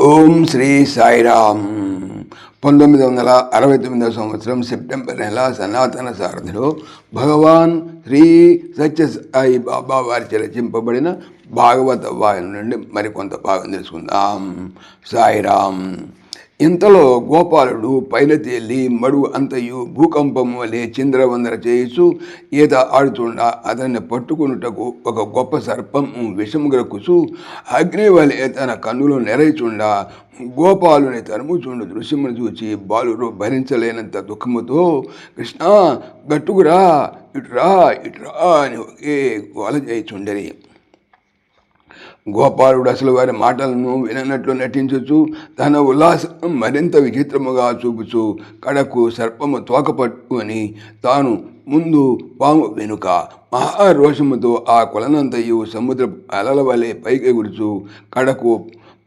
ఓం శ్రీ సాయిరామ్. 1969 సంవత్సరం సెప్టెంబర్ నెల సనాతన సారథిలో భగవాన్ శ్రీ సత్య సాయి బాబా వారిచే రచింపబడిన భాగవత వాయన నుండి మరికొంత భాగం తెలుసుకుందాం. సాయిరామ్. ఇంతలో గోపాలుడు పైలతేలి మడుగు అంతయు భూకంపము వలె చింద్రవందర చేయిచు ఈత ఆడుతుండా అతన్ని పట్టుకున్నటకు ఒక గొప్ప సర్పం విషముగ్రకుచు అగ్ని వలె తన కన్నులు నెరయిచుండా గోపాలుని తరుముచుండు దృశ్యమును చూచి బాలుడు భరించలేనంత దుఃఖముతో కృష్ణ గట్టుకురా, ఇటురా ఇటురా అని ఒకే గోల చేయిచుండరి. గోపాలుడు అసలు వారి మాటలను విననట్లు నటించుచు తన ఉల్లాసం మరింత విచిత్రముగా చూపుచు కడకు సర్పము తోక పట్టుకొని తాను ముందు పాము వెనుక మహారోషముతో ఆ కొలనంతయు సముద్ర అలల వలె పైకెగుడుచు కడకు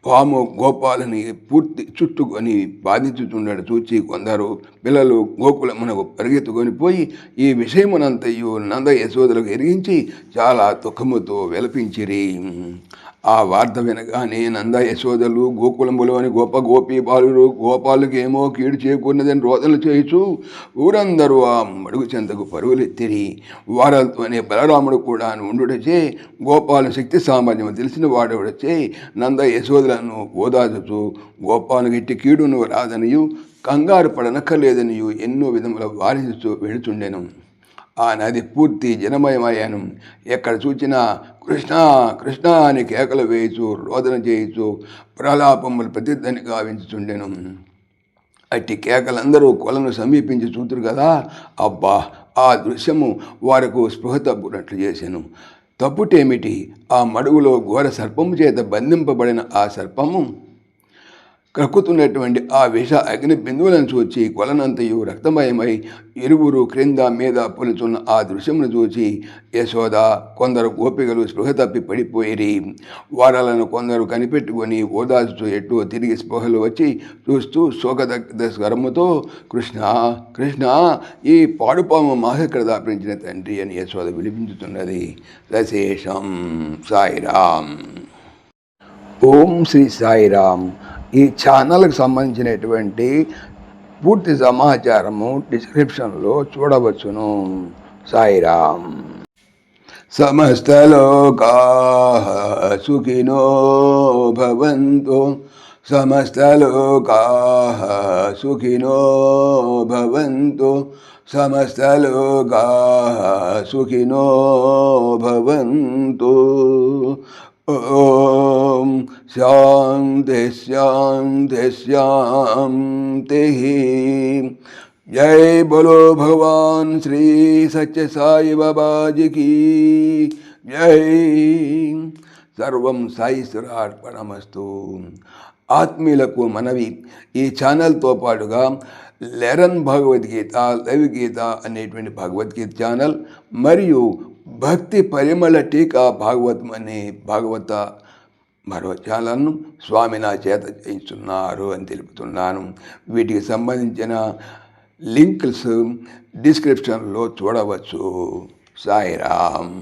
పాము గోపాలని పూర్తి చుట్టుకొని బాధించుచుండడు చూచి కొందరు పిల్లలు గోకులమునకు పరిగెత్తుకొని పోయి ఈ విషయమునంతయు నంద యశోదలకు ఎరిగించి చాలా దుఃఖముతో విలపించిరి. ఆ వార్త వినగానే నంద యశోదలు గోకులములోని గొప్ప గోపీ బాలురు గోపాలుకేమో కీడు చేకూరినదని రోదనలు చేయుచు ఊరందరూ ఆ మడుగు చెంతకు పరుగులెత్తిరి. వారలతోనే బలరాముడు కూడా ఉండుటచే గోపాలు శక్తి సామర్థ్యం తెలిసిన వాడవడచే నంద యశోదలను ఓదాచుచు గోపాలు ఇట్టి కీడును రాదనియు కంగారు పడనక్కర్లేదనియు ఎన్నో విధముల వారించుతూ వెళుచుండెను. ఆ నది పూర్తి జనమయమయ్యాను. ఎక్కడ చూచినా కృష్ణ కృష్ణ అని కేకలు వేయచు రోదన చేయుచు ప్రలాపములు ప్రతిధ్వని గావించుచుండెను. అట్టి కేకలందరూ కొలను సమీపించి చూతురు కదా. అబ్బా, ఆ దృశ్యము వారికి స్పృహ తప్పునట్లు చేశాను. తప్పుటేమిటి? ఆ మడుగులో ఘోర సర్పము చేత బంధింపబడిన ఆ సర్పము కక్కుతున్నటువంటి ఆ విష అగ్ని బిందువులను చూచి కొలనంతయు రక్తమయమై ఇరువురు క్రింద మీద పొలుచున్న ఆ దృశ్యమును చూచి యశోద కొందరు గోపికలు స్పృహ తప్పి పడిపోయిరి. వారాలను కొందరు కనిపెట్టుకొని ఓదార్చుతూ ఎట్టో తిరిగి స్పృహలు వచ్చి చూస్తూ శోకదగ్ధ స్వరముతో కృష్ణ కృష్ణ, ఈ పాడుపాము మాకెక్కడ దాపించిన తండ్రి అని యశోద వినిపించుతున్నది. రశేషం. సాయిరామ్. ఓం శ్రీ సాయిరామ్. ఈ ఛానల్కి సంబంధించినటువంటి పూర్తి సమాచారము డిస్క్రిప్షన్లో చూడవచ్చును. సాయిరామ్. సమస్తలోకాః సుఖినో భవంతు, సమస్తలోకాః సుఖినో భవంతు, సమస్తలోకాః సుఖినో భవంతు. ఓం శాంతి శాంతి శాంతి. జై బోలో భగవాన్ శ్రీ సత్య సాయి బాబాజీకి జై. సర్వం సాయిశ్వరార్పణమస్తు. ఆత్మీయులకు మనవి, ఈ ఛానల్తో పాటుగా లెరన్ భగవద్గీత, లైవ్ గీత అనేటువంటి భగవద్గీత ఛానల్ మరియు భక్తి పరిమళ టీకా భాగవతం అనే భాగవత మరో ఛానల్ను స్వామి నా చేత చేయిస్తున్నారు అని తెలుపుతున్నాను. వీటికి సంబంధించిన లింక్స్ డిస్క్రిప్షన్లో చూడవచ్చు. సాయిరామ్.